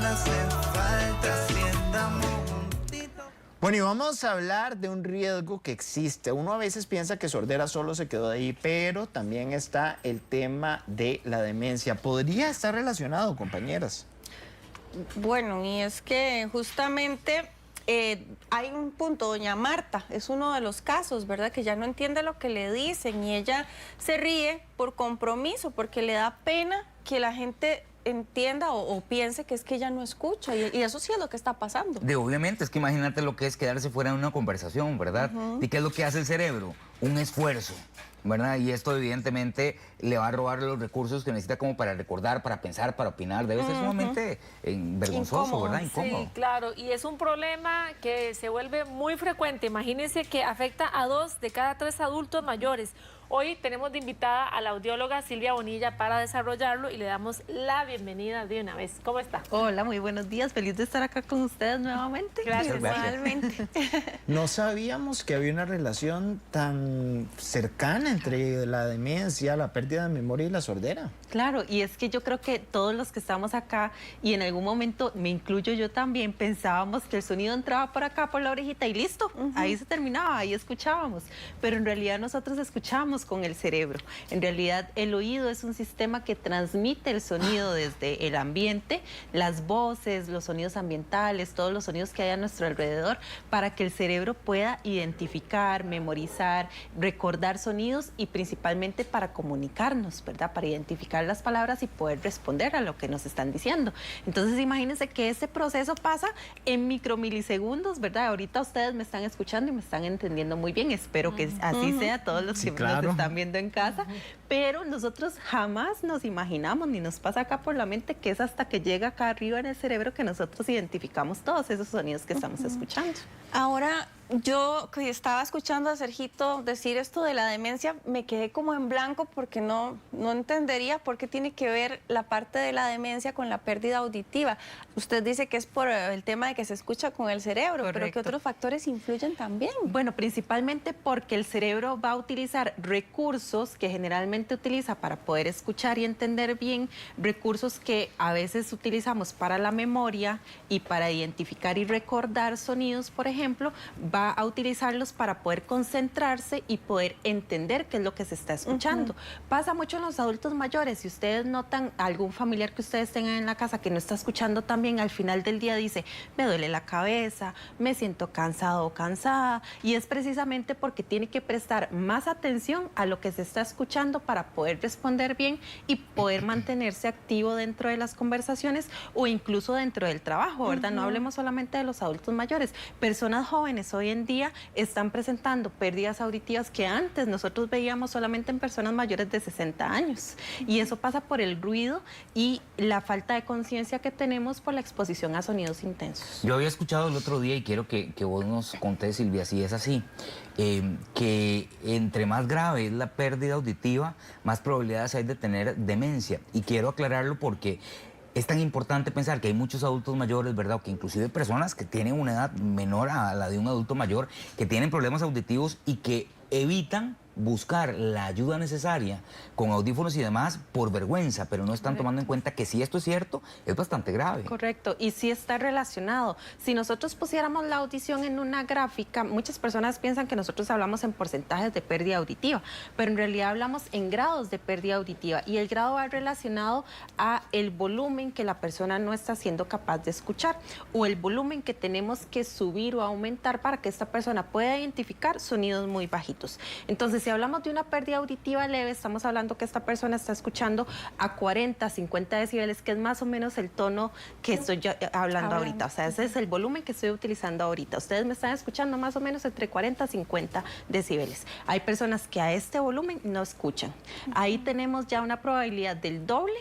hace falta si estamos juntitos. Bueno, y vamos a hablar de un riesgo que existe. Uno a veces piensa que sordera solo se quedó ahí, pero también está el tema de la demencia. ¿Podría estar relacionado, compañeras? Bueno, y es que justamente hay un punto, doña Marta, es uno de los casos, ¿verdad? Que ya no entiende lo que le dicen y ella se ríe por compromiso, porque le da pena que la gente entienda o piense que es que ella no escucha, y eso sí es lo que está pasando. Obviamente, es que imagínate lo que es quedarse fuera de una conversación, ¿verdad? ¿Y qué es lo que hace el cerebro? Un esfuerzo, ¿verdad? Y esto evidentemente le va a robar los recursos que necesita como para recordar, para pensar, para opinar. Debe ser sumamente vergonzoso, Incómodo. ¿verdad? Incómodo. Sí, claro, y es un problema que se vuelve muy frecuente. Imagínense que afecta a 2 de cada 3 adultos mayores. Hoy tenemos de invitada a la audióloga Silvia Bonilla para desarrollarlo y le damos la bienvenida de una vez. ¿Cómo está? Hola, muy buenos días. Feliz de estar acá con ustedes nuevamente. Gracias. Igualmente. No sabíamos que había una relación tan cercana entre la demencia, la pérdida de memoria y la sordera. Claro, y es que yo creo que todos los que estamos acá, y en algún momento me incluyo yo también, pensábamos que el sonido entraba por acá, por la orejita y listo, ahí se terminaba, ahí escuchábamos. Pero en realidad nosotros escuchamos con el cerebro. En realidad el oído es un sistema que transmite el sonido desde el ambiente, las voces, los sonidos ambientales, todos los sonidos que hay a nuestro alrededor, para que el cerebro pueda identificar, memorizar, recordar sonidos y principalmente para comunicarnos, ¿verdad? Para identificar las palabras y poder responder a lo que nos están diciendo. Entonces imagínense que ese proceso pasa en micromilisegundos, ¿verdad? Ahorita ustedes me están escuchando y me están entendiendo muy bien. Espero que así sea todos los que nos están viendo en casa. Pero nosotros jamás nos imaginamos ni nos pasa acá por la mente que es hasta que llega acá arriba en el cerebro que nosotros identificamos todos esos sonidos que estamos escuchando. Ahora, yo que estaba escuchando a Sergito decir esto de la demencia, me quedé como en blanco porque no entendería por qué tiene que ver la parte de la demencia con la pérdida auditiva. Usted dice que es por el tema de que se escucha con el cerebro, Correcto. pero ¿qué otros factores influyen también? Bueno, principalmente porque el cerebro va a utilizar recursos que generalmente utiliza para poder escuchar y entender bien, recursos que a veces utilizamos para la memoria y para identificar y recordar sonidos, por ejemplo, va a utilizarlos para poder concentrarse y poder entender qué es lo que se está escuchando. Pasa mucho en los adultos mayores. Si ustedes notan algún familiar que ustedes tengan en la casa que no está escuchando tan bien, al final del día dice, me duele la cabeza, me siento cansado o cansada, y es precisamente porque tiene que prestar más atención a lo que se está escuchando para poder responder bien y poder mantenerse activo dentro de las conversaciones o incluso dentro del trabajo, ¿verdad? No hablemos solamente de los adultos mayores. Personas jóvenes hoy en día están presentando pérdidas auditivas que antes nosotros veíamos solamente en personas mayores de 60 años. Y eso pasa por el ruido y la falta de conciencia que tenemos por la exposición a sonidos intensos. Yo había escuchado el otro día y quiero que vos nos contés, Silvia, si es así, que entre más grave es la pérdida auditiva, más probabilidades hay de tener demencia. Y quiero aclararlo porque es tan importante pensar que hay muchos adultos mayores, ¿verdad? O que inclusive personas que tienen una edad menor a la de un adulto mayor, que tienen problemas auditivos y que evitan buscar la ayuda necesaria con audífonos y demás por vergüenza, pero no están tomando en cuenta que si esto es cierto, es bastante grave. Correcto, y sí está relacionado. Si nosotros pusiéramos la audición en una gráfica, muchas personas piensan que nosotros hablamos en porcentajes de pérdida auditiva, pero en realidad hablamos en grados de pérdida auditiva, y el grado va relacionado a el volumen que la persona no está siendo capaz de escuchar, o el volumen que tenemos que subir o aumentar para que esta persona pueda identificar sonidos muy bajitos. Entonces, si hablamos de una pérdida auditiva leve, estamos hablando que esta persona está escuchando a 40, 50 decibeles, que es más o menos el tono que estoy hablando ahorita. O sea, ese es el volumen que estoy utilizando ahorita. Ustedes me están escuchando más o menos entre 40 y 50 decibeles. Hay personas que a este volumen no escuchan. Ahí tenemos ya una probabilidad del doble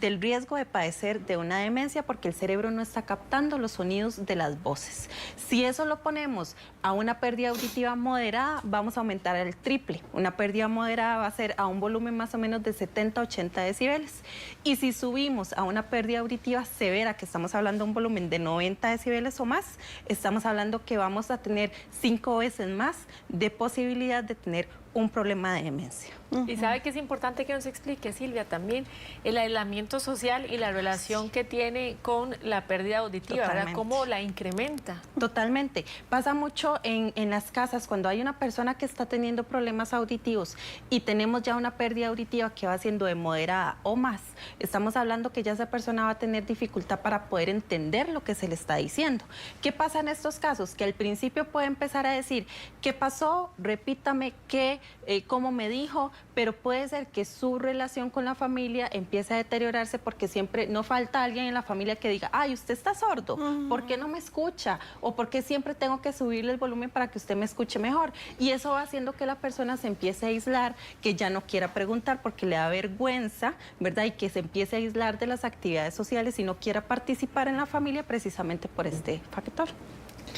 del riesgo de padecer de una demencia, porque el cerebro no está captando los sonidos de las voces. Si eso lo ponemos a una pérdida auditiva moderada, vamos a aumentar el triple. Una pérdida moderada va a ser a un volumen más o menos de 70 a 80 decibeles. Y si subimos a una pérdida auditiva severa, que estamos hablando de un volumen de 90 decibeles o más, estamos hablando que vamos a tener 5 veces más de posibilidad de tener un problema de demencia. Y sabe que es importante que nos explique, Silvia, también el aislamiento social y la relación que tiene con la pérdida auditiva, ¿verdad? Totalmente. ¿Cómo la incrementa? Totalmente. Pasa mucho en las casas cuando hay una persona que está teniendo problemas auditivos y tenemos ya una pérdida auditiva que va siendo de moderada o más. Estamos hablando que ya esa persona va a tener dificultad para poder entender lo que se le está diciendo. ¿Qué pasa en estos casos? Que al principio puede empezar a decir, ¿qué pasó? Repítame qué, cómo me dijo, pero puede ser que su relación con la familia empiece a deteriorarse porque siempre no falta alguien en la familia que diga, ay, usted está sordo, ¿por qué no me escucha? O ¿por qué siempre tengo que subirle el volumen para que usted me escuche mejor? Y eso va haciendo que la persona se empiece a aislar, que ya no quiera preguntar porque le da vergüenza, ¿verdad? Y que se empiece a aislar de las actividades sociales y no quiera participar en la familia precisamente por este factor.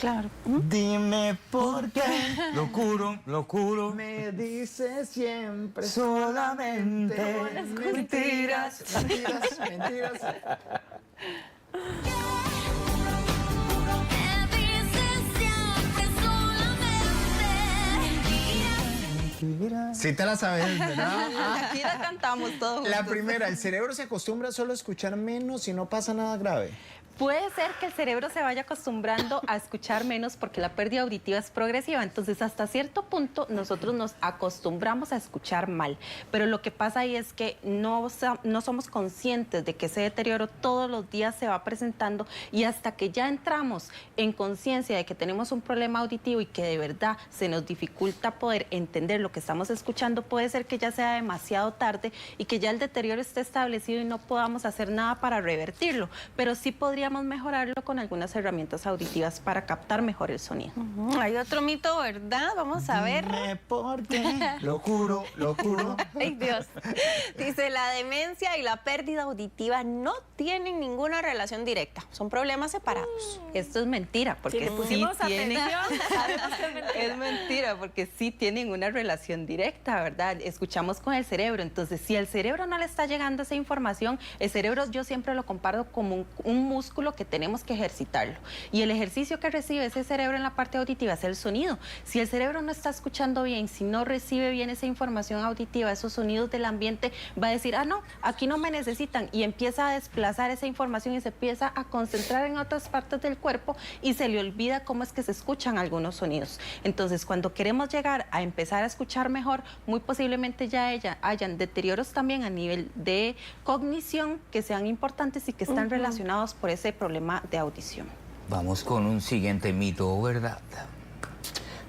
Claro. Dime por qué Lo juro, me dices siempre solamente mentiras, mentiras, mentiras. Sí te la sabes, ¿verdad? Aquí la cantamos todos. La primera, el cerebro se acostumbra solo a escuchar menos y no pasa nada grave. Puede ser que el cerebro se vaya acostumbrando a escuchar menos porque la pérdida auditiva es progresiva, entonces hasta cierto punto nosotros nos acostumbramos a escuchar mal, pero lo que pasa ahí es que no somos conscientes de que ese deterioro todos los días se va presentando y hasta que ya entramos en conciencia de que tenemos un problema auditivo y que de verdad se nos dificulta poder entender lo que estamos escuchando, puede ser que ya sea demasiado tarde y que ya el deterioro esté establecido y no podamos hacer nada para revertirlo, pero sí podríamos mejorarlo con algunas herramientas auditivas para captar mejor el sonido. Hay otro mito, ¿verdad? Vamos a ver. Dime por qué, lo juro, lo juro. Ay, Dios. Dice, la demencia y la pérdida auditiva no tienen ninguna relación directa. Son problemas separados. Esto es mentira, porque Si le sí pusimos tienen... atención, sabemos que es mentira. Es mentira, porque sí tienen una relación directa, ¿verdad? Escuchamos con el cerebro, entonces si el cerebro no le está llegando esa información, el cerebro yo siempre lo comparo como un músculo que tenemos que ejercitarlo. Y el ejercicio que recibe ese cerebro en la parte auditiva es el sonido. Si el cerebro no está escuchando bien, si no recibe bien esa información auditiva, esos sonidos del ambiente, va a decir, ah, no, aquí no me necesitan, y empieza a desplazar esa información y se empieza a concentrar en otras partes del cuerpo y se le olvida cómo es que se escuchan algunos sonidos. Entonces, cuando queremos llegar a empezar a escuchar mejor, muy posiblemente ya hayan deterioros también a nivel de cognición que sean importantes y que están relacionados por ese problema de audición. Vamos con un siguiente mito, ¿verdad?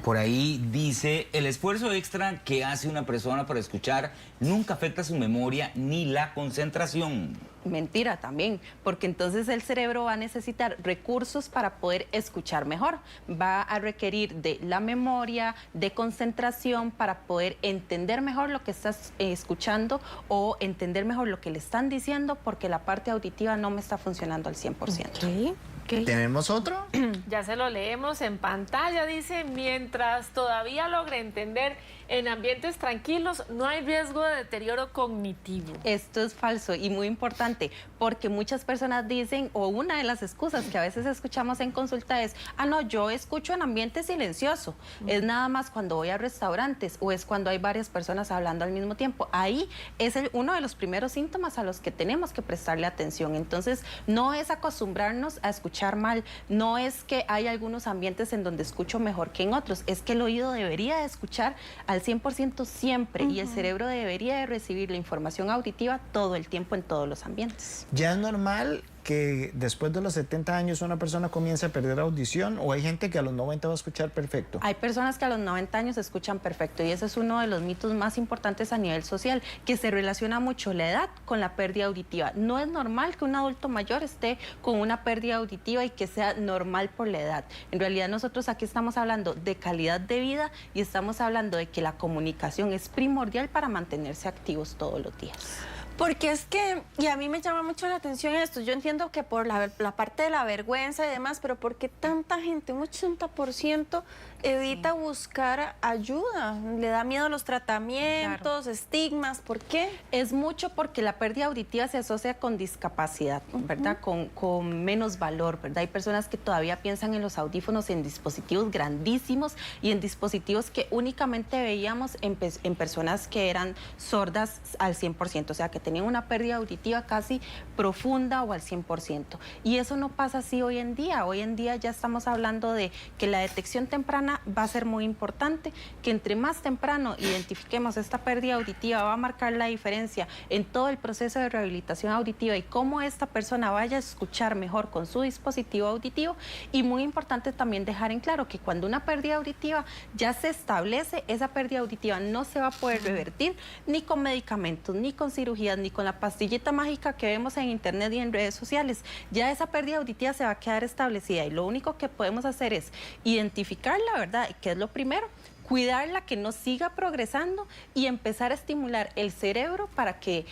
Por ahí dice, el esfuerzo extra que hace una persona para escuchar nunca afecta su memoria ni la concentración. Mentira también, porque entonces el cerebro va a necesitar recursos para poder escuchar mejor. Va a requerir de la memoria, de concentración para poder entender mejor lo que estás escuchando o entender mejor lo que le están diciendo porque la parte auditiva no me está funcionando al 100%. ¿Tenemos otro? Ya se lo leemos en pantalla, dice, mientras todavía logre entender en ambientes tranquilos, no hay riesgo de deterioro cognitivo. Esto es falso y muy importante porque muchas personas dicen, o una de las excusas que a veces escuchamos en consulta es, ah, no, yo escucho en ambiente silencioso. Es nada más cuando voy a restaurantes o es cuando hay varias personas hablando al mismo tiempo. Ahí es uno de los primeros síntomas a los que tenemos que prestarle atención. Entonces, no es acostumbrarnos a escuchar mal, no es que hay algunos ambientes en donde escucho mejor que en otros, es que el oído debería de escuchar al 100% siempre y el cerebro debería de recibir la información auditiva todo el tiempo en todos los ambientes. ¿Ya es normal que después de los 70 años una persona comience a perder audición o hay gente que a los 90 va a escuchar perfecto? Hay personas que a los 90 años escuchan perfecto y ese es uno de los mitos más importantes a nivel social, que se relaciona mucho la edad con la pérdida auditiva. No es normal que un adulto mayor esté con una pérdida auditiva y que sea normal por la edad. En realidad nosotros aquí estamos hablando de calidad de vida y estamos hablando de que la comunicación es primordial para mantenerse activos todos los días. Porque es que, y a mí me llama mucho la atención esto, yo entiendo que por la parte de la vergüenza y demás, pero ¿por qué tanta gente, un 80%, evita buscar ayuda? ¿Le da miedo a los tratamientos, estigmas? ¿Por qué? Es mucho porque la pérdida auditiva se asocia con discapacidad, ¿verdad? Con menos valor, ¿verdad? Hay personas que todavía piensan en los audífonos en dispositivos grandísimos y en dispositivos que únicamente veíamos en personas que eran sordas al 100%, o sea, que tenían una pérdida auditiva casi profunda o al 100%. Y eso no pasa así hoy en día. Hoy en día ya estamos hablando de que la detección temprana va a ser muy importante, que entre más temprano identifiquemos esta pérdida auditiva va a marcar la diferencia en todo el proceso de rehabilitación auditiva y cómo esta persona vaya a escuchar mejor con su dispositivo auditivo. Y muy importante también dejar en claro que cuando una pérdida auditiva ya se establece, esa pérdida auditiva no se va a poder revertir ni con medicamentos, ni con cirugías, ni con la pastillita mágica que vemos en internet y en redes sociales. Ya esa pérdida auditiva se va a quedar establecida y lo único que podemos hacer es identificarla, ¿verdad? Que es lo primero, cuidarla, que no siga progresando y empezar a estimular el cerebro para que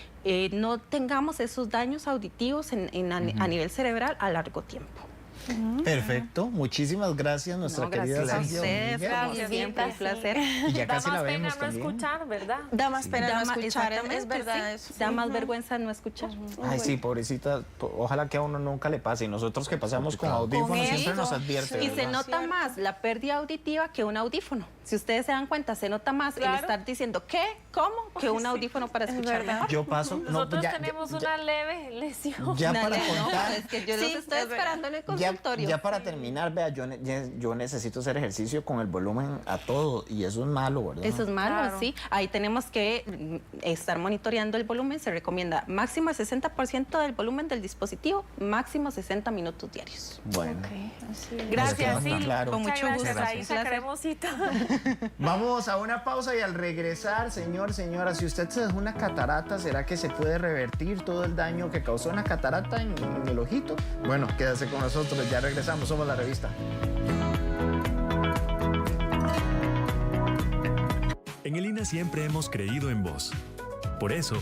no tengamos esos daños auditivos a nivel cerebral a largo tiempo. Perfecto, muchísimas gracias nuestra querida Gracias a Silvia ustedes, Bonilla. como siempre, un placer. Y ya Da casi la más vemos pena no también. escuchar, ¿verdad? Da más pena no escuchar, es Exactamente, verdad sí. eso. Da más vergüenza no escuchar. Ay, sí, pobrecita, ojalá que a uno nunca le pase. Y nosotros que pasamos con audífonos Con siempre eso, nos advierte. Y se ¿verdad? nota más la pérdida auditiva que un audífono. Si ustedes se dan cuenta, se nota más el Claro. estar diciendo ¿qué? ¿Cómo? Que un audífono para escuchar verdad. mejor. Yo paso. no, Nosotros ya- tenemos ya- una leve lesión. Ya Dale, para no, contar. es que yo los Sí, estoy es verdad. esperando en el Ya, consultorio. ya para terminar, vea, yo necesito hacer ejercicio con el volumen a todo y eso es malo, ¿verdad? Eso es malo, Claro. sí. Ahí tenemos que estar monitoreando el volumen. Se recomienda máximo el 60% del volumen del dispositivo, máximo 60 minutos diarios. Bueno, Gracias, quedó sí. claro. Con Muchas mucho gracias. gusto. Ahí Un placer. sacaremos cita. vamos a una pausa y al regresar, señora, si usted se dejó una catarata, ¿será que se puede revertir todo el daño que causó una catarata en el ojito? Bueno, quédese con nosotros, ya regresamos, somos La Revista. En el INA siempre hemos creído en vos. Por eso,